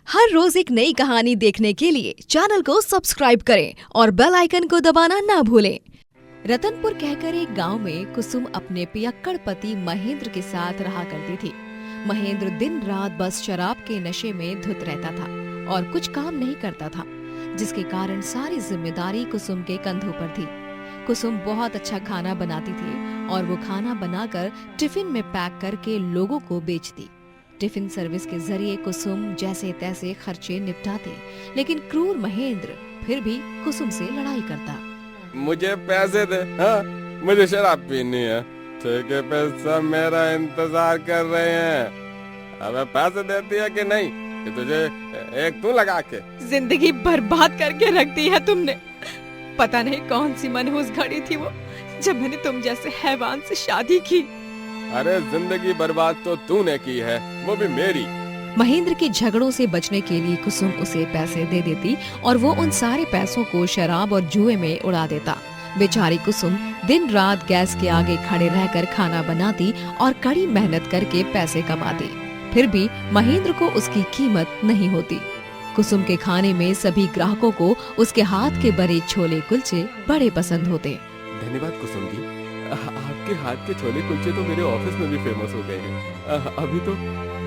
हर रोज एक नई कहानी देखने के लिए चैनल को सब्सक्राइब करें और बेल आइकन को दबाना ना भूलें। रतनपुर कहकर एक गांव में कुसुम अपने पियक्कड़ पति महेंद्र के साथ रहा करती थी। महेंद्र दिन रात बस शराब के नशे में धुत रहता था और कुछ काम नहीं करता था, जिसके कारण सारी जिम्मेदारी कुसुम के कंधों पर थी। कुसुम बहुत अच्छा खाना बनाती थी और वो खाना बनाकर टिफिन में पैक करके लोगों को बेचती। टिफिन सर्विस के जरिए कुसुम जैसे तैसे खर्चे निपटाती, लेकिन क्रूर महेंद्र फिर भी कुसुम से लड़ाई करता। मुझे पैसे दे, हाँ मुझे शराब पीनी है, ठीक है पैसा मेरा इंतजार कर रहे हैं। अब पैसे देती है कि नहीं कि तुझे एक तू लगा के जिंदगी बर्बाद करके रख दी है तुमने। पता नहीं कौन सी मनहूस घड़ी थी वो जब मैंने तुम जैसे हैवान से शादी की। अरे जिंदगी बर्बाद तो तूने की है, वो भी मेरी। महेंद्र के झगड़ों से बचने के लिए कुसुम उसे पैसे दे देती और वो उन सारे पैसों को शराब और जुए में उड़ा देता। बेचारी कुसुम दिन रात गैस के आगे खड़े रहकर खाना बनाती और कड़ी मेहनत करके पैसे कमाती, फिर भी महेंद्र को उसकी कीमत नहीं होती। कुसुम के खाने में सभी ग्राहकों को उसके हाथ के बने छोले कुलचे बड़े पसंद होते। धन्यवाद कुसुम जी, आपके हाथ के छोले कुलचे तो मेरे ऑफिस में भी फेमस हो गए हैं। अभी तो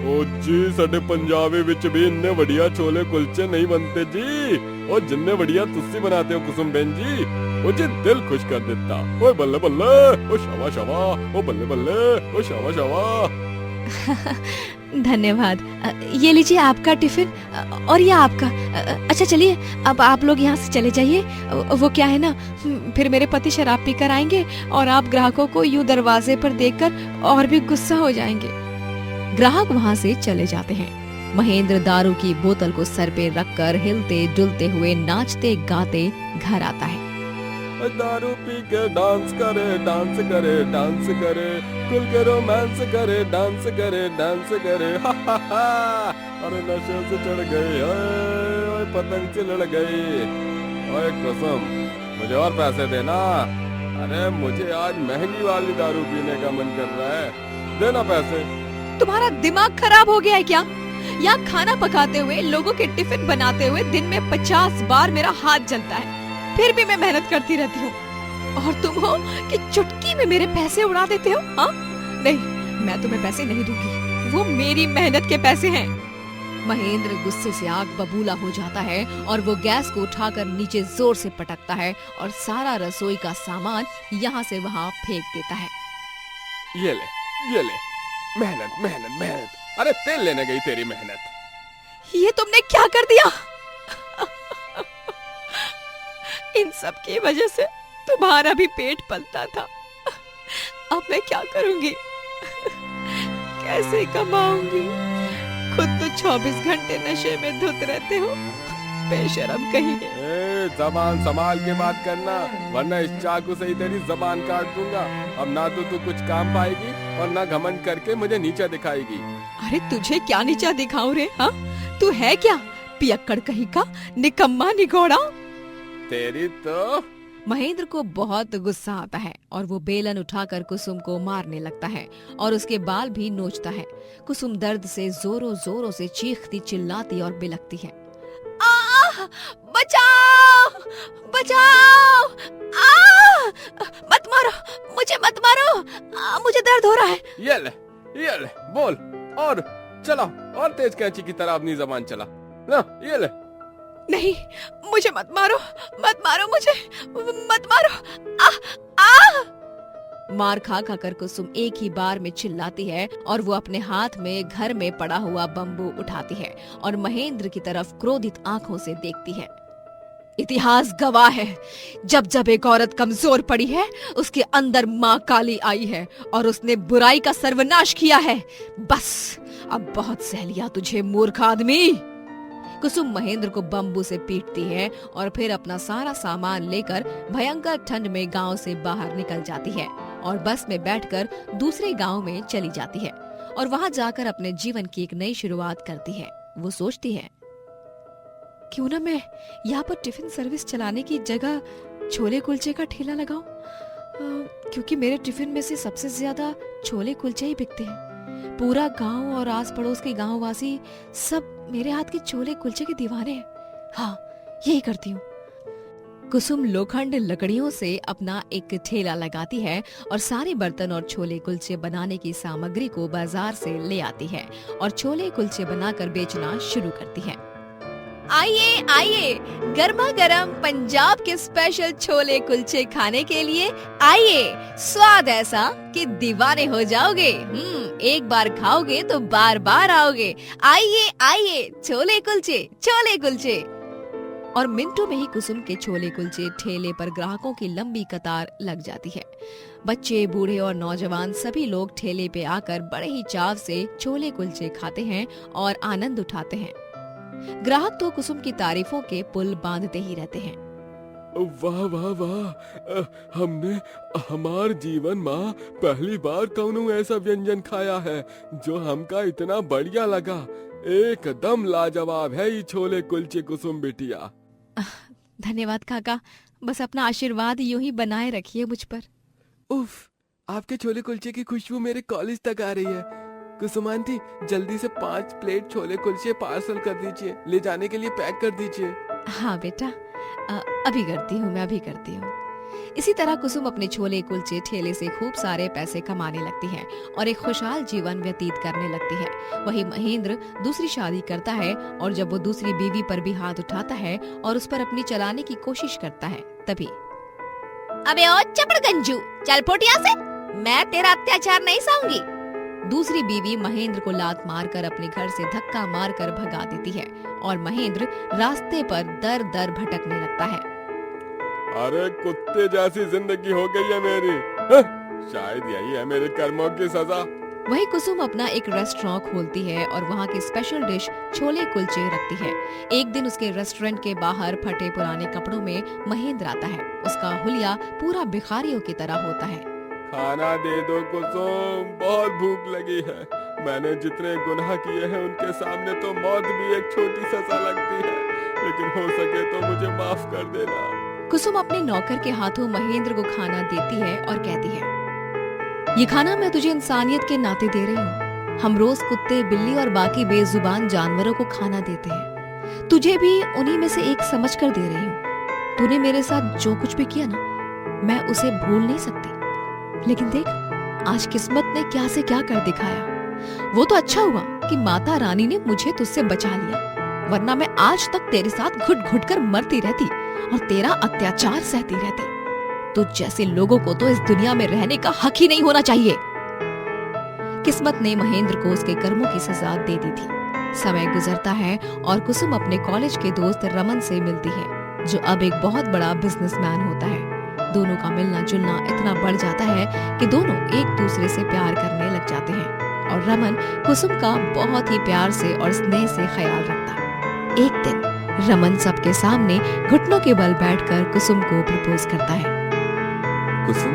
ओ जी साडे पंजाबी विच भी इतने बढ़िया छोले कुलचे नहीं बनते जी, और जिन्ने बढ़िया तुसी बनाते हो कुसुम बहन जी, वो जी दिल खुश कर देता। ओए बल्ले बल्ले, ओ शाबा शाबा, ओ बल्ले बल्ले, ओ शाबा शाबा। धन्यवाद। ये लीजिए आपका टिफिन और ये आपका। अच्छा चलिए अब आप लोग यहाँ से चले जाइए। वो क्या है ना, फिर मेरे पति शराब पीकर आएंगे और आप ग्राहकों को यूं दरवाजे पर देखकर और भी गुस्सा हो जाएंगे। ग्राहक वहाँ से चले जाते हैं। महेंद्र दारू की बोतल को सर पे रखकर हिलते डुलते हुए नाचते गाते घर आता है। दारू पी के डांस करे डांस करे डांस करे, खुल के रोमांस करे डांस करे डांस करे, हा हा हा। अरे नशे से चढ़ गई, ओए पतंग से लड़ गई। ओए कुसुम मुझे और पैसे देना, अरे मुझे आज महंगी वाली दारू पीने का मन कर रहा है, देना पैसे। तुम्हारा दिमाग खराब हो गया है क्या? यहाँ खाना पकाते हुए, लोगों के टिफिन बनाते हुए दिन में 50 बार मेरा हाथ जलता है, फिर भी मैं मेहनत करती रहती हूँ। और तुम हो कि चुटकी में मेरे पैसे उड़ा देते हो। हाँ नहीं, मैं तुम्हें पैसे नहीं दूंगी, वो मेरी मेहनत के पैसे हैं। महेंद्र गुस्से से आग बबूला हो जाता है और वो गैस को उठाकर नीचे जोर से पटकता है और सारा रसोई का सामान यहाँ से वहाँ फेंक देता है। ये ले मेहनत मेहनत मेहनत, अरे तेल लेने गई तेरी मेहनत। ये तुमने क्या कर दिया? इन सब की वजह से तुम्हारा भी पेट पलता था। अब मैं क्या करूंगी? कैसे कमाऊंगी? खुद तो 24 घंटे नशे में धुत रहते हो, बेशरम कहीं। जबान संभाल के बात करना, वरना इस चाकू से ही तेरी जबान काट दूंगा। अब ना तो तू कुछ काम पाएगी और ना घमंड करके मुझे नीचा दिखाएगी। अरे तुझे क्या नीचा दिखाऊं रे? हाँ तू है क्या पियक्कड़ कहीं का, निकम्मा निगोड़ा। तेरी तो। महेंद्र को बहुत गुस्सा आता है और वो बेलन उठाकर कुसुम को मारने लगता है और उसके बाल भी नोचता है। कुसुम दर्द से जोरों जोरों से चीखती चिल्लाती और बिलखती है। बचाओ बचाओ, मत मारो मुझे, मत मारो, मुझे दर्द हो रहा है। ये ले बोल, और चला, और तेज कैंची की तरह अपनी जबान चला ना। ये ले। नहीं मुझे मत मारो, मत मारो मुझे, मत मारो। मार खा खाकर कुसुम एक ही बार में चिल्लाती है और वो अपने हाथ में घर में पड़ा हुआ बम्बू उठाती है और महेंद्र की तरफ क्रोधित आंखों से देखती है। इतिहास गवाह है, जब जब एक औरत कमजोर पड़ी है, उसके अंदर माँ काली आई है और उसने बुराई का सर्वनाश किया है। बस अब बहुत सह लिया तुझे मूर्ख आदमी। कुसुम महेंद्र को बम्बू से पीटती है और फिर अपना सारा सामान लेकर भयंकर ठंड में गांव से बाहर निकल जाती है और बस में बैठकर दूसरे गांव में चली जाती है और वहां जाकर अपने जीवन की एक नई शुरुआत करती है। वो सोचती है, क्यों ना मैं यहाँ पर टिफिन सर्विस चलाने की जगह छोले कुलचे का ठेला लगाऊं, क्योंकि मेरे टिफिन में से सबसे ज्यादा छोले कुलचे ही बिकते हैं। पूरा गांव और आस पड़ोस के गांव वासी सब मेरे हाथ के छोले कुलचे के दीवाने हैं। हाँ, यही करती हूँ। कुसुम लोखंड लकड़ियों से अपना एक ठेला लगाती है और सारे बर्तन और छोले कुलचे बनाने की सामग्री को बाजार से ले आती है और छोले कुलचे बनाकर बेचना शुरू करती है। आइए आइए, गर्मा गर्म पंजाब के स्पेशल छोले कुलचे खाने के लिए आइए। स्वाद ऐसा कि दीवाने हो जाओगे। एक बार खाओगे तो बार बार आओगे। आइए आइए, छोले कुलचे, छोले कुलचे। और मिनटों में ही कुसुम के छोले कुलचे ठेले पर ग्राहकों की लंबी कतार लग जाती है। बच्चे, बूढ़े और नौजवान सभी लोग ठेले पे आकर बड़े ही चाव से छोले कुलचे खाते हैं और आनंद उठाते हैं। ग्राहक तो कुसुम की तारीफों के पुल बांधते ही रहते हैं। वाह वाह वाह, हमने हमार जीवन में पहली बार कौनो ऐसा व्यंजन खाया है जो हमका इतना बढ़िया लगा। एकदम लाजवाब है ये छोले कुलचे कुसुम बिटिया। धन्यवाद काका, बस अपना आशीर्वाद यूं ही बनाए रखिए मुझ पर। उफ, आपके छोले कुलचे की खुशबू मेरे कॉलेज तक आ रही है। कुसुम आंटी, जल्दी से 5 प्लेट छोले कुलचे पार्सल कर दीजिए, ले जाने के लिए पैक कर दीजिए। हाँ बेटा, अभी करती हूँ, मैं अभी करती हूँ। इसी तरह कुसुम अपने छोले कुलचे ठेले से खूब सारे पैसे कमाने लगती है और एक खुशहाल जीवन व्यतीत करने लगती है। वही महेंद्र दूसरी शादी करता है और जब वो दूसरी बीवी पर भी हाथ उठाता है और उस पर अपनी चलाने की कोशिश करता है, तभी अबे ओ चपड़गंजू, चल फुट यहाँ से, मैं तेरा अत्याचार नहीं सहूंगी। दूसरी बीवी महेंद्र को लात मारकर अपने घर से धक्का मारकर भगा देती है और महेंद्र रास्ते पर दर दर भटकने लगता है। अरे कुत्ते जैसी जिंदगी हो गई है मेरी। शायद यही है मेरे कर्मों की सजा। वही कुसुम अपना एक रेस्टोरेंट खोलती है और वहाँ की स्पेशल डिश छोले कुलचे रखती है। एक दिन उसके रेस्टोरेंट के बाहर फटे पुराने कपड़ों में महेंद्र आता है। उसका हुलिया पूरा भिखारियों की तरह होता है। खाना दे दो कुसुम, बहुत भूख लगी है। मैंने जितने गुनाह किए हैं उनके सामने तो मौत भी एक छोटी सजा लगती है, लेकिन हो सके तो मुझे माफ कर देना। कुसुम अपने नौकर के हाथों महेंद्र को खाना देती है और कहती है, ये खाना मैं तुझे इंसानियत के नाते दे रही हूँ। हम रोज कुत्ते, बिल्ली और बाकी बेजुबान जानवरों को खाना देते हैं, तुझे भी उन्हीं में से एक समझकर दे रही हूँ। तूने मेरे साथ जो कुछ भी किया ना, मैं उसे भूल नहीं सकती, लेकिन देख आज किस्मत ने क्या से क्या कर दिखाया। वो तो अच्छा हुआ कि माता रानी ने मुझे तुझसे बचा लिया, वरना मैं आज तक तेरे साथ घुट घुट कर मरती रहती और तेरा अत्याचार सहती रहती। तुझ जैसे लोगों को तो इस दुनिया में रहने का हक ही नहीं होना चाहिए। किस्मत ने महेंद्र को उसके कर्मों की सजा दे दी थी। समय गुजरता है और कुसुम अपने कॉलेज के दोस्त रमन से मिलती है, जो अब एक बहुत बड़ा बिजनेसमैन होता है। दोनों का मिलना जुलना इतना बढ़ जाता है कि दोनों एक दूसरे से प्यार करने लग जाते हैं और रमन कुसुम का बहुत ही प्यार से और स्नेह से ख्याल रखता है। एक दिन रमन सबके सामने घुटनों के बल बैठकर कुसुम को प्रपोज करता है। कुसुम,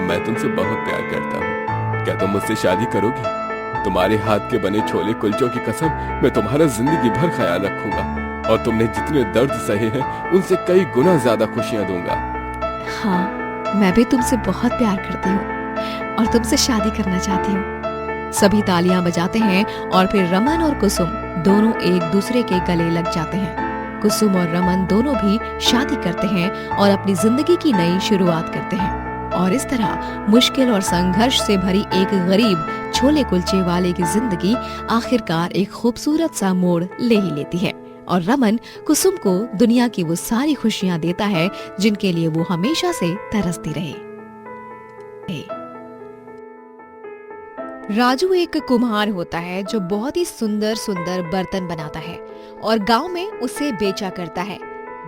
मैं तुमसे बहुत प्यार करता हूँ, क्या तुम मुझसे शादी करोगी? तुम्हारे हाथ के बने छोले कुलचों की कसम, मैं तुम्हारा जिंदगी भर ख्याल रखूंगा और तुमने जितने दर्द सहे हैं उनसे कई गुना ज्यादा खुशियाँ दूंगा। हाँ, मैं भी तुमसे बहुत प्यार करती हूँ और तुमसे शादी करना चाहती हूँ। सभी तालियां बजाते हैं और फिर रमन और कुसुम दोनों एक दूसरे के गले लग जाते हैं। कुसुम और रमन दोनों भी शादी करते हैं और अपनी जिंदगी की नई शुरुआत करते हैं। और इस तरह मुश्किल और संघर्ष से भरी एक गरीब छोले कुलचे वाले की जिंदगी आखिरकार एक खूबसूरत सा मोड़ ले ही लेती है और रमन कुसुम को दुनिया की वो सारी खुशियां देता है जिनके लिए वो हमेशा से तरसती रहे। राजू एक कुम्हार होता है जो बहुत ही सुंदर सुंदर बर्तन बनाता है और गांव में उसे बेचा करता है।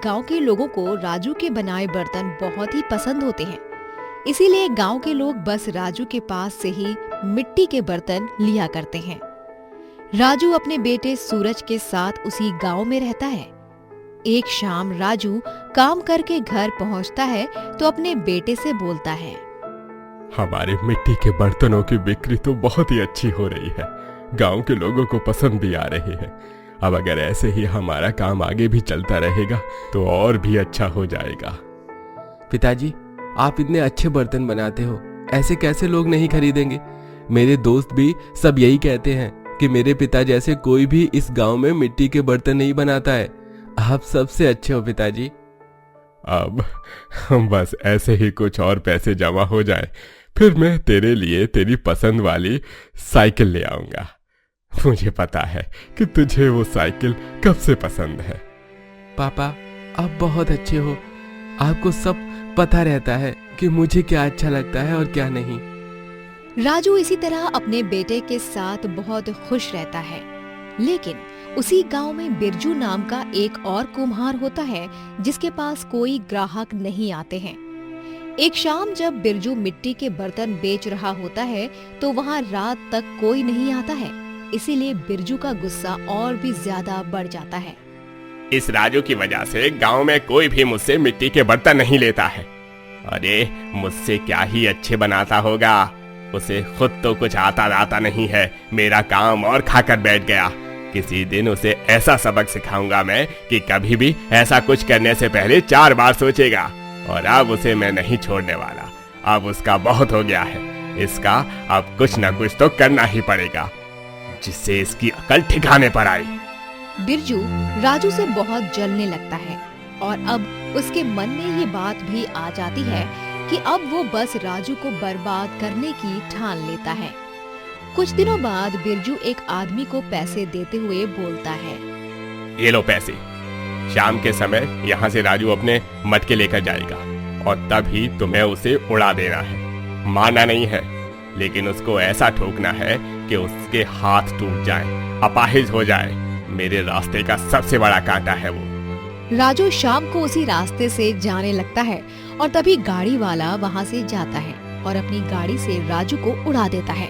गांव के लोगों को राजू के बनाए बर्तन बहुत ही पसंद होते हैं, इसीलिए गांव के लोग बस राजू के पास से ही मिट्टी के बर्तन लिया करते हैं। राजू अपने बेटे सूरज के साथ उसी गांव में रहता है। एक शाम राजू काम करके घर पहुंचता है तो अपने बेटे से बोलता है, हमारे मिट्टी के बर्तनों की बिक्री तो बहुत ही अच्छी हो रही है, गांव के लोगों को पसंद भी आ रही है। अब अगर ऐसे ही हमारा काम आगे भी चलता रहेगा तो और भी अच्छा हो जाएगा। पिताजी, आप इतने अच्छे बर्तन बनाते हो, ऐसे कैसे लोग नहीं खरीदेंगे? मेरे दोस्त भी सब यही कहते हैं कि मेरे पिता जैसे कोई भी इस गांव में मिट्टी के बर्तन नहीं बनाता है। आप सबसे अच्छे हो पिताजी। अब बस ऐसे ही कुछ और पैसे जमा हो जाए, फिर मैं तेरे लिए तेरी पसंद वाली साइकिल ले आऊंगा। मुझे पता है कि तुझे वो साइकिल कब से पसंद है। पापा, आप बहुत अच्छे हो। आपको सब पता रहता है कि मुझे क्या अच्छा लगता है और क्या नहीं। राजू इसी तरह अपने बेटे के साथ बहुत खुश रहता है। लेकिन उसी गांव में बिरजू नाम का एक और कुम्हार होता है जिसके पास कोई ग्राहक नहीं आते हैं। एक शाम जब बिरजू मिट्टी के बर्तन बेच रहा होता है तो वहाँ रात तक कोई नहीं आता है। इसीलिए बिरजू का गुस्सा और भी ज्यादा बढ़ जाता है। इस राजू की वजह से गांव में कोई भी मुझसे मिट्टी के बर्तन नहीं लेता है। अरे मुझसे क्या ही अच्छे बनाता होगा। उसे खुद तो कुछ आता नहीं है, मेरा काम और खाकर बैठ गया। किसी दिन उसे ऐसा सबक सिखाऊंगा मैं कि कभी भी ऐसा कुछ करने से पहले 4 बार सोचेगा। और अब उसे मैं नहीं छोड़ने वाला। अब उसका बहुत हो गया है। इसका अब कुछ न कुछ तो करना ही पड़ेगा, जिससे इसकी अकल ठिकाने पर आए। बिरजू राजू से बहुत जलने लगता है और अब उसके मन में ये बात भी आ जाती है कि अब वो बस राजू को बर्बाद करने की ठान लेता है। कुछ दिनों बाद बिरजू एक आदमी को पैसे देते हुए बोलता है, ये लो पैसे। शाम के समय यहाँ से राजू अपने मटके लेकर जाएगा और तभी तुम्हें उसे उड़ा देना है। मारना नहीं है, लेकिन उसको ऐसा ठोकना है कि उसके हाथ टूट जाए, अपाहिज हो जाए। मेरे रास्ते का सबसे बड़ा कांटा है वो। राजू शाम को उसी रास्ते से जाने लगता है और तभी गाड़ी वाला वहाँ से जाता है और अपनी गाड़ी से राजू को उड़ा देता है।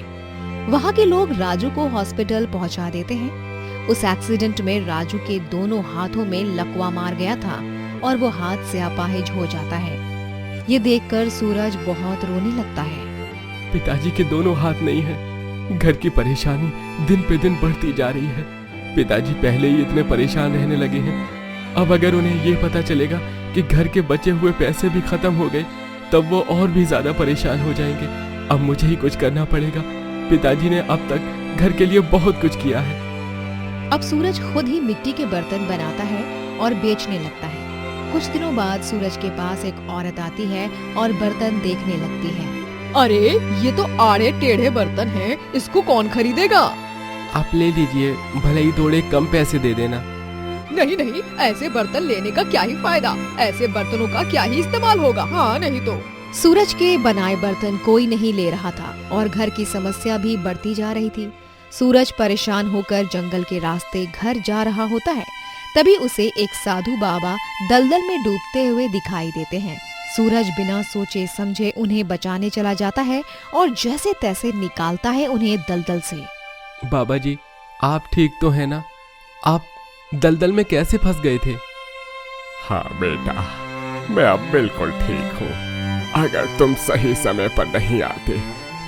वहाँ के लोग राजू को हॉस्पिटल पहुँचा देते हैं। उस एक्सीडेंट में राजू के दोनों हाथों में लकवा मार गया था और वो हाथ से अपाहिज हो जाता है। ये देखकर सूरज बहुत रोने लगता है। पिताजी के दोनों हाथ नहीं है। घर की परेशानी दिन पे दिन बढ़ती जा रही है। पिताजी पहले ही इतने परेशान रहने लगे हैं। अब अगर उन्हें ये पता चलेगा कि घर के बचे हुए पैसे भी खत्म हो गए, तब वो और भी ज्यादा परेशान हो जाएंगे। अब मुझे ही कुछ करना पड़ेगा। पिताजी ने अब तक घर के लिए बहुत कुछ किया है। अब सूरज खुद ही मिट्टी के बर्तन बनाता है और बेचने लगता है। कुछ दिनों बाद सूरज के पास एक औरत आती है और बर्तन देखने लगती है। अरे ये तो आड़े टेढ़े बर्तन हैं, इसको कौन खरीदेगा? आप ले लीजिए, भले ही थोड़े कम पैसे दे देना। नहीं नहीं, ऐसे बर्तन लेने का क्या ही फायदा, ऐसे बर्तनों का क्या ही इस्तेमाल होगा। हाँ नहीं तो। सूरज के बनाए बर्तन कोई नहीं ले रहा था और घर की समस्या भी बढ़ती जा रही थी। सूरज परेशान होकर जंगल के रास्ते घर जा रहा होता है। तभी उसे एक साधु बाबा दलदल में डूबते हुए दिखाई देते हैं। सूरज बिना सोचे समझे उन्हें बचाने चला जाता है और जैसे तैसे निकालता है उन्हें दलदल से। बाबा जी, आप ठीक तो है ना? आप दलदल में कैसे फंस गए थे? हाँ बेटा, मैं अब बिल्कुल ठीक हूँ। अगर तुम सही समय पर नहीं आते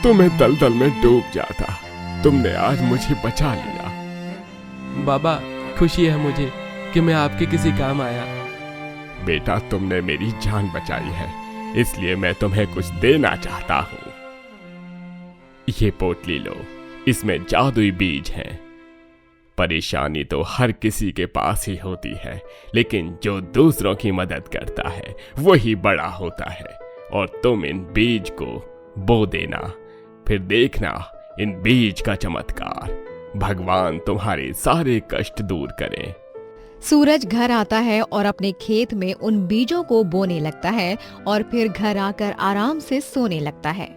तो मैं दलदल में डूब जाता। तुमने आज मुझे बचा लिया। बाबा, खुशी है मुझे कि मैं आपके किसी काम आया। बेटा, तुमने मेरी जान बचाई है, इसलिए मैं तुम्हें कुछ देना चाहता हूँ। ये पोटली लो, इसमें जादुई बीज हैं। परेशानी तो हर किसी के पास ही होती है, लेकिन जो दूसरों की मदद करता है वही बड़ा होता है। और तुम इन बीज को बो देना, फिर देखना इन बीज का चमत्कार। भगवान तुम्हारे सारे कष्ट दूर करें। सूरज घर आता है और अपने खेत में उन बीजों को बोने लगता है और फिर घर आकर आराम से सोने लगता है।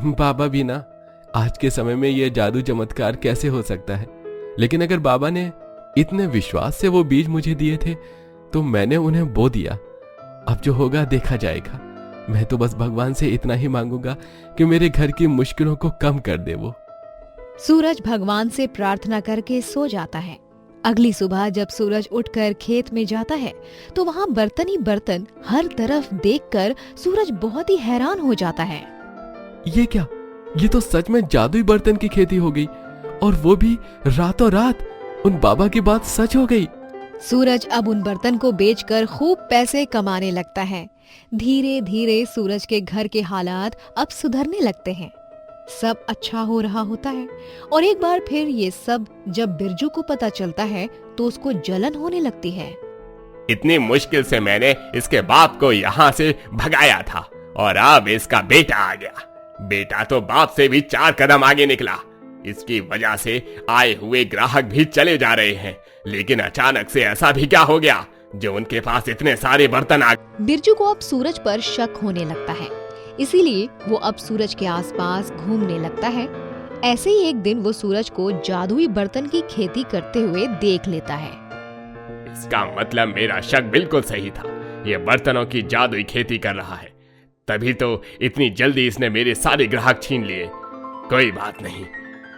बाबा भी ना, आज के समय में ये जादू चमत्कार कैसे हो सकता है? लेकिन अगर बाबा ने इतने विश्वास से वो बीज मुझे दिए थे तो मैंने उन्हें बो दिया। अब जो होगा देखा जाएगा। मैं तो बस भगवान से इतना ही मांगूंगा कि मेरे घर की मुश्किलों को कम कर दे वो। सूरज भगवान से प्रार्थना करके सो जाता है। अगली सुबह जब सूरज उठकर खेत में जाता है तो वहाँ बर्तन ही बर्तन हर तरफ देखकर सूरज बहुत ही हैरान हो जाता है। ये क्या? ये तो सच में जादुई बर्तन की खेती हो गई, और वो भी रातों रात। उन बाबा की बात सच हो गई। सूरज अब उन बर्तन को बेचकर खूब पैसे कमाने लगता है। धीरे धीरे सूरज के घर के हालात अब सुधरने लगते हैं। सब अच्छा हो रहा होता है और एक बार फिर ये सब जब बिरजू को पता चलता है तो उसको जलन होने लगती है। इतनी मुश्किल से मैंने इसके बाप को यहाँ से भगाया था और अब इसका बेटा आ गया। बेटा तो बाप से भी 4 कदम आगे निकला। इसकी वजह से आए हुए ग्राहक भी चले जा रहे हैं, लेकिन अचानक से ऐसा भी क्या हो गया जो उनके पास इतने सारे बर्तन आ गए। बिरजू को अब सूरज पर शक होने लगता है, इसीलिए वो अब सूरज के आसपास घूमने लगता है। ऐसे ही एक दिन वो सूरज को जादुई बर्तन की खेती करते हुए देख लेता है। इसका मतलब मेरा शक बिल्कुल सही था, ये बर्तनों की जादुई खेती कर रहा है, तभी तो इतनी जल्दी इसने मेरे सारे ग्राहक छीन लिए। कोई बात नहीं,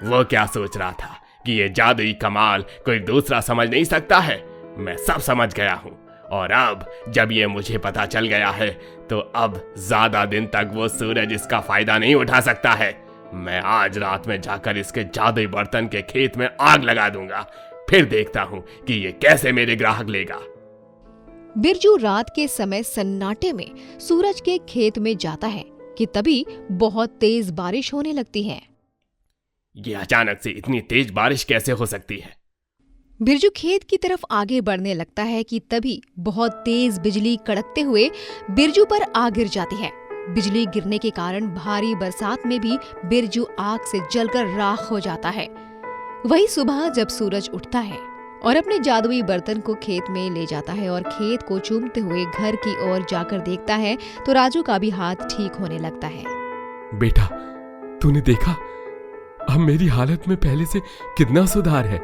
वो क्या सोच रहा था कि ये जादुई कमाल कोई दूसरा समझ नहीं सकता है। मैं सब समझ गया हूँ और अब जब ये मुझे पता चल गया है तो अब ज्यादा दिन तक वो सूरज इसका फायदा नहीं उठा सकता है। मैं आज रात में जाकर इसके जादुई बर्तन के खेत में आग लगा दूंगा, फिर देखता हूँ कि ये कैसे मेरे ग्राहक लेगा। बिरजू रात के समय सन्नाटे में सूरज के खेत में जाता है कि तभी बहुत तेज बारिश होने लगती है। ये अचानक से इतनी तेज बारिश कैसे हो सकती है? बिरजू खेत की तरफ आगे बढ़ने लगता है कि तभी बहुत तेज बिजली कड़कते हुए बिरजू पर आ गिर जाती है। बिजली गिरने के कारण भारी बरसात में भी बिरजू आग से जलकर राख हो जाता है। वही सुबह जब सूरज उठता है और अपने जादुई बर्तन को खेत में ले जाता है और खेत को चूमते हुए घर की ओर जाकर देखता है तो राजू का भी हाथ ठीक होने लगता है। बेटा, तूने देखा अब मेरी हालत में पहले से कितना सुधार है।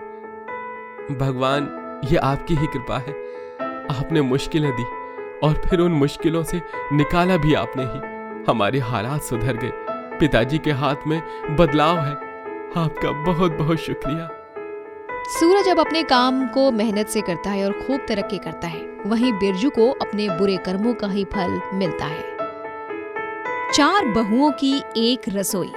भगवान, ये आपकी ही कृपा है। आपने मुश्किलें दी और फिर उन मुश्किलों से निकाला भी आपने ही। हमारे हालात सुधर गए, पिताजी के हाथ में बदलाव है। आपका बहुत बहुत शुक्रिया। सूरज अब अपने काम को मेहनत से करता है और खूब तरक्की करता है। वहीं बिरजू को अपने बुरे कर्मों का ही फल मिलता है। 4 बहुओं की एक रसोई।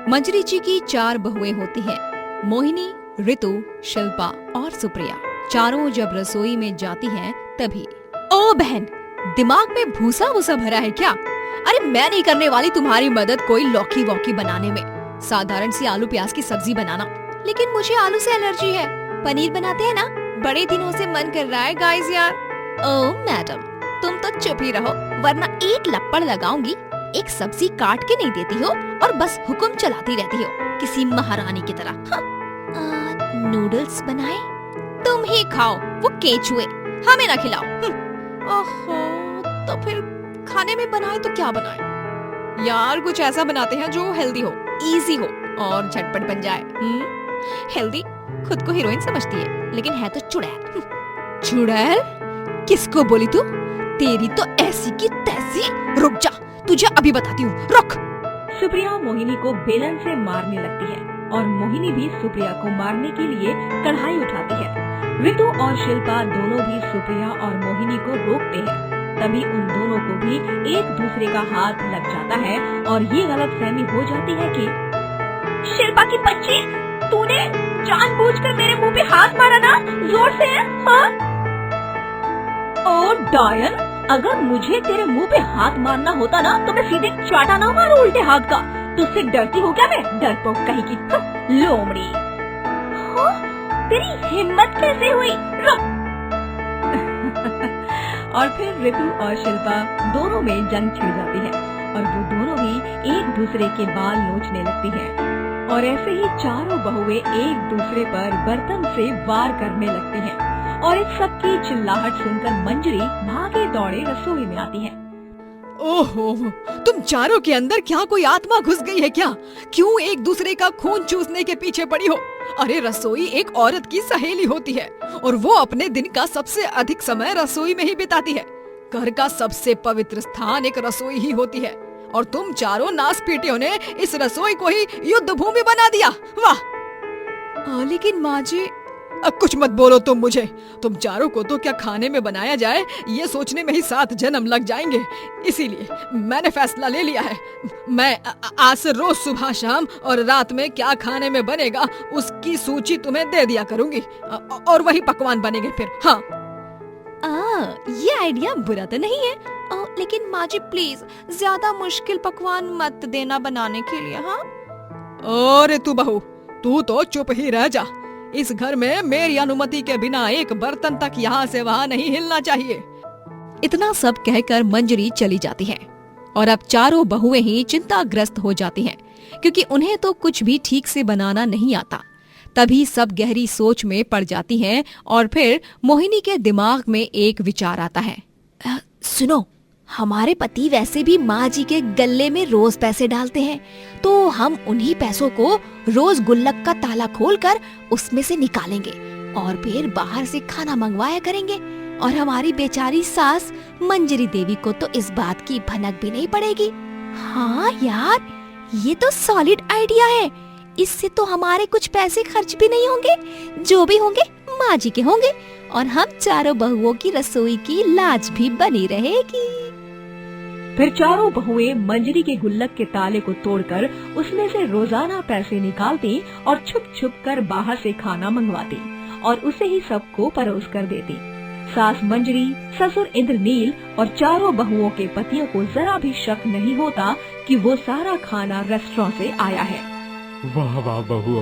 मंजरी जी की 4 बहुएं होती हैं, मोहिनी, ऋतु, शिल्पा और सुप्रिया। चारों जब रसोई में जाती हैं तभी, ओ बहन, दिमाग में भूसा वूसा भरा है क्या? अरे मैं नहीं करने वाली तुम्हारी मदद कोई लौकी वौकी बनाने में। साधारण सी आलू प्याज की सब्जी बनाना। लेकिन मुझे आलू से एलर्जी है। पनीर बनाते हैं ना, बड़े दिनों से मन कर रहा है गाइस यार। ओ मैडम, तुम तो चुप ही रहो वरना एक लप्पड़ लगाऊंगी। एक सब्जी काट के नहीं देती हो और बस हुक्म चलाती रहती हो किसी महारानी की तरह। नूडल्स बनाए? तुम ही खाओ, वो केचुए, हमें ना खिलाओ। ओहो, तो फिर खाने में बनाए तो क्या बनाए? यार कुछ ऐसा बनाते हैं जो हेल्दी हो, इजी हो और झटपट बन जाए। हेल्दी खुद को हीरोइन समझती है लेकिन है तो चुड़ैल। चुड़ैल? किसको बोली तू? तेरी तो ऐसी की तैसी। रुक जा, तुझे अभी बताती हूँ, रुक। सुप्रिया मोहिनी को बेलन से मारने लगती है और मोहिनी भी सुप्रिया को मारने के लिए कढ़ाई उठाती है। ऋतु और शिल्पा दोनों भी सुप्रिया और मोहिनी को रोकते हैं। तभी उन दोनों को भी एक दूसरे का हाथ लग जाता है और ये गलतफहमी हो जाती है कि शिल्पा की बच्ची, तूने जानबूझकर मेरे मुंह पे हाथ मारा ना, जोर से। हाँ? ओ डायन, अगर मुझे तेरे मुंह पे हाथ मारना होता ना तो मैं सीधे चाटा ना मारूं उल्टे हाथ का। तुझसे डरती हो क्या मैं? डरपोक कहीं की लोमड़ी। हाँ? तेरी हिम्मत कैसे हुई? रुक। और फिर ऋतु और शिल्पा दोनों में जंग छिड़ जाती है और वो दोनों भी एक दूसरे के बाल नोचने लगती हैं। और ऐसे ही चारों बहुएं एक दूसरे पर बर्तन से वार करने लगती हैं। और इस सब की चिल्लाहट सुनकर मंजरी भागे दौड़े रसोई में आती है। ओहो, तुम चारों के अंदर क्या कोई आत्मा घुस गई है क्या? क्यों एक दूसरे का खून चूसने के पीछे पड़ी हो? अरे रसोई एक औरत की सहेली होती है और वो अपने दिन का सबसे अधिक समय रसोई में ही बिताती है। घर का सबसे पवित्र स्थान एक रसोई ही होती है और तुम चारों नासपीटियों ने इस रसोई को ही युद्ध भूमि बना दिया। वाह! लेकिन माँ जी, कुछ मत बोलो तुम मुझे। तुम चारों को तो क्या खाने में बनाया जाए ये सोचने में ही 7 जन्म लग जाएंगे। इसीलिए मैंने फैसला ले लिया है, मैं आज से रोज सुबह शाम और रात में क्या खाने में बनेगा उसकी सूची तुम्हें दे दिया करूंगी और वही पकवान बनेंगे फिर। हाँ, ये आइडिया बुरा तो नहीं है, लेकिन माँ जी प्लीज ज्यादा मुश्किल पकवान मत देना बनाने के लिए। हाँ अरे तू बहू, तू तो चुप ही रह जा। इस घर में मेरी अनुमति के बिना एक बर्तन तक यहाँ से वहाँ नहीं हिलना चाहिए। इतना सब कहकर मंजरी चली जाती है और अब चारों बहुएं ही चिंताग्रस्त हो जाती हैं, क्योंकि उन्हें तो कुछ भी ठीक से बनाना नहीं आता। तभी सब गहरी सोच में पड़ जाती हैं और फिर मोहिनी के दिमाग में एक विचार आता है। सुनो, हमारे पति वैसे भी माँ जी के गल्ले में रोज पैसे डालते हैं, तो हम उन्हीं पैसों को रोज गुल्लक का ताला खोलकर उसमें से निकालेंगे और फिर बाहर से खाना मंगवाया करेंगे। और हमारी बेचारी सास मंजरी देवी को तो इस बात की भनक भी नहीं पड़ेगी। हाँ यार, ये तो सॉलिड आइडिया है। इससे तो हमारे कुछ पैसे खर्च भी नहीं होंगे, जो भी होंगे माँ जी के होंगे और हम चारों बहुओं की रसोई की लाज भी बनी रहेगी। फिर चारों बहुएं मंजरी के गुल्लक के ताले को तोड़कर उसमें से रोजाना पैसे निकालती और छुप छुप कर बाहर से खाना मंगवाती और उसे ही सबको परोस कर देती। सास मंजरी, ससुर इंद्रनील और चारों बहुओं के पतियों को जरा भी शक नहीं होता कि वो सारा खाना रेस्टोरेंट से आया है। वाह वाह बहू,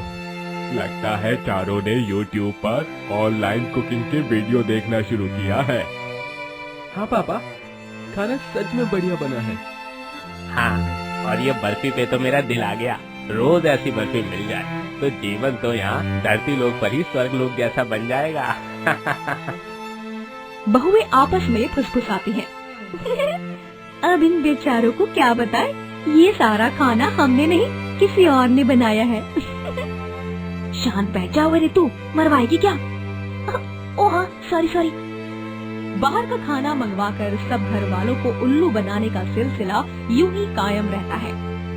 लगता है चारों ने YouTube पर ऑनलाइन कुकिंग के वीडियो देखना शुरू किया है। हाँ पापा, खाना सच में बढ़िया बना है। हाँ, और ये बर्फी पे तो मेरा दिल आ गया। रोज ऐसी बर्फी मिल जाए तो जीवन तो यहाँ धरती लोक पर ही स्वर्ग लोक जैसा बन जाएगा। बहुएं आपस में फुसफुसाती हैं। अब इन बेचारों को क्या बताएं, ये सारा खाना हमने नहीं किसी और ने बनाया है। शांत बैठ जाओ रे, तू मरवाएगी क्या? ओह हाँ, सॉरी। बाहर का खाना मंगवाकर सब घर वालों को उल्लू बनाने का सिलसिला यूं ही कायम रहता है।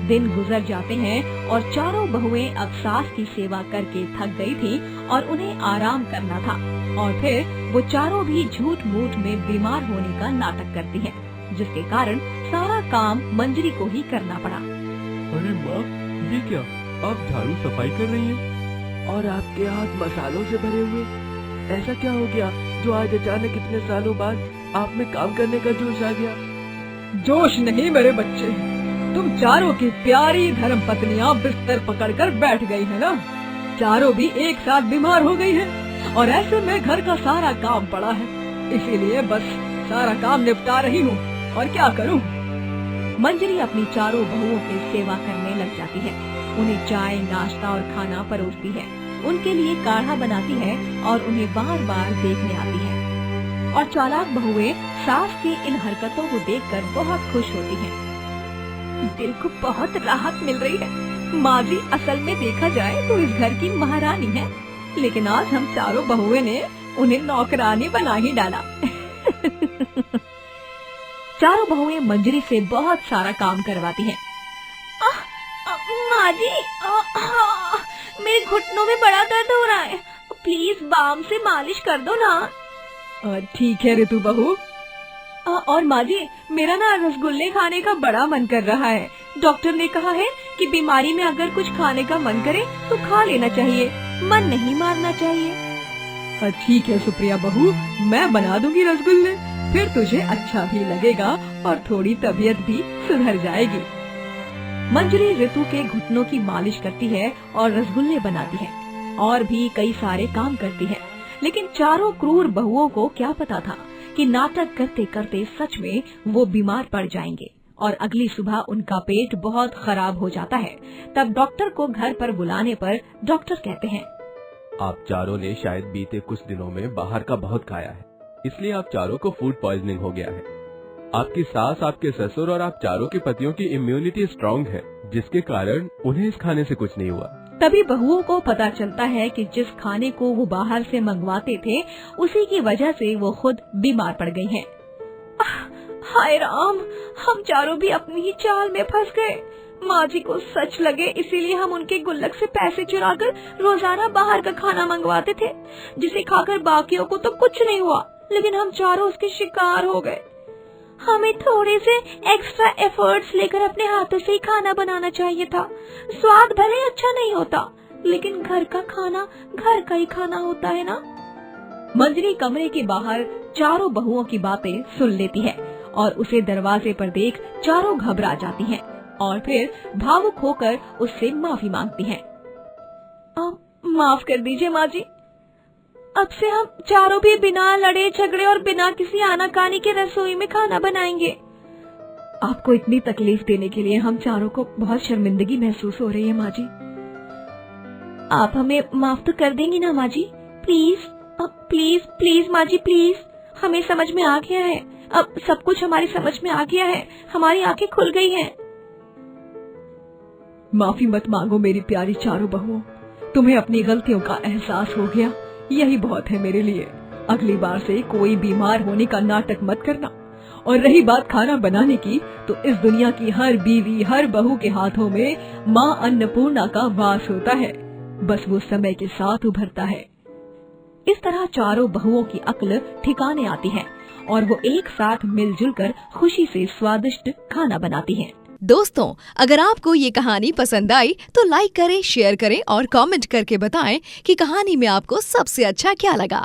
दिन गुजर जाते हैं और चारों बहुएं अब सास की सेवा करके थक गई थी और उन्हें आराम करना था। और फिर वो चारों भी झूठ मूठ में बीमार होने का नाटक करती हैं, जिसके कारण सारा काम मंजरी को ही करना पड़ा। अरे माँ, ये क्या, आप झाड़ू सफाई कर रही हैं और आपके हाथ मसालों से भरे हुए? ऐसा क्या हो गया जो आज अचानक इतने सालों बाद आप में काम करने का जोश आ गया? जोश नहीं मेरे बच्चे, तुम चारों की प्यारी धर्म पत्नियां बिस्तर पकड़कर बैठ गई है ना। चारों भी एक साथ बीमार हो गई है और ऐसे में घर का सारा काम पड़ा है, इसीलिए बस सारा काम निपटा रही हूँ। और क्या करूँ? मंजरी अपनी चारों बहुओं की सेवा करने लग जाती है। उन्हें चाय, नाश्ता और खाना परोसती है, उनके लिए काढ़ा बनाती है और उन्हें बार बार देखने आती है। और चालाक बहुएं सास की इन हरकतों को देखकर बहुत खुश होती हैं। दिल को बहुत राहत मिल रही है। माँ जी असल में देखा जाए तो इस घर की महारानी है, लेकिन आज हम चारों बहुएं ने उन्हें नौकरानी बना ही डाला। चारों बहुएं मंजरी से बहुत सारा काम करवाती हैं। माँ जी, मेरे घुटनों में बड़ा दर्द हो रहा है, प्लीज बाम से मालिश कर दो ना। ठीक है ऋतु बहू। और माँ जी, मेरा ना रसगुल्ले खाने का बड़ा मन कर रहा है। डॉक्टर ने कहा है कि बीमारी में अगर कुछ खाने का मन करे तो खा लेना चाहिए, मन नहीं मारना चाहिए। ठीक है सुप्रिया बहू, मैं बना दूंगी रसगुल्ले, फिर तुझे अच्छा भी लगेगा और थोड़ी तबीयत भी सुधर जाएगी। मंजरी ऋतु के घुटनों की मालिश करती है और रसगुल्ले बनाती है और भी कई सारे काम करती है, लेकिन चारों क्रूर बहुओं को क्या पता था कि नाटक करते करते सच में वो बीमार पड़ जाएंगे और अगली सुबह उनका पेट बहुत खराब हो जाता है। तब डॉक्टर को घर पर बुलाने पर डॉक्टर कहते हैं, आप चारों ने शायद बीते कुछ दिनों में बाहर का बहुत खाया है, इसलिए आप चारों को फूड पॉइजनिंग हो गया है। आपकी सास, आपके ससुर और आप चारों के पतियों की इम्यूनिटी स्ट्रांग है, जिसके कारण उन्हें इस खाने से कुछ नहीं हुआ। तभी बहुओं को पता चलता है कि जिस खाने को वो बाहर से मंगवाते थे उसी की वजह से वो खुद बीमार पड़ गई हैं। हाय राम, हम चारों भी अपनी ही चाल में फंस गए। माँ जी को सच लगे, इसीलिए हम उनके गुल्लक से पैसे चुराकर रोजाना बाहर का खाना मंगवाते थे, जिसे खाकर बाकियों को तो कुछ नहीं हुआ, लेकिन हम चारों उसके शिकार हो गए। हमें थोड़े से एक्स्ट्रा एफर्ट्स लेकर अपने हाथों से ही खाना बनाना चाहिए था। स्वाद भले अच्छा नहीं होता, लेकिन घर का खाना घर का ही खाना होता है ना। मंजरी कमरे के बाहर चारों बहुओं की बातें सुन लेती है और उसे दरवाजे पर देख चारों घबरा जाती हैं और फिर भावुक होकर उससे माफी मांगती हैं। माफ कर दीजिए माँ जी, अब से हम चारों भी बिना लड़े झगड़े और बिना किसी आनाकानी के रसोई में खाना बनाएंगे। आपको इतनी तकलीफ देने के लिए हम चारों को बहुत शर्मिंदगी महसूस हो रही है माँ जी। आप हमें माफ तो कर देंगी ना माँ जी? प्लीज प्लीज प्लीज माँ जी प्लीज, हमें समझ में आ गया है, अब सब कुछ हमारी समझ में आ गया है, हमारी आंखें खुल गई हैं। माफी मत मांगो मेरी प्यारी चारों बहुओं, तुम्हें अपनी गलतियों का एहसास हो गया, यही बहुत है मेरे लिए। अगली बार से कोई बीमार होने का नाटक मत करना। और रही बात खाना बनाने की, तो इस दुनिया की हर बीवी हर बहू के हाथों में माँ अन्नपूर्णा का वास होता है, बस वो समय के साथ उभरता है। इस तरह चारों बहुओं की अक्ल ठिकाने आती है और वो एक साथ मिलजुल कर खुशी से स्वादिष्ट खाना बनाती हैं। दोस्तों, अगर आपको ये कहानी पसंद आई तो लाइक करें, शेयर करें और कमेंट करके बताएं कि कहानी में आपको सबसे अच्छा क्या लगा।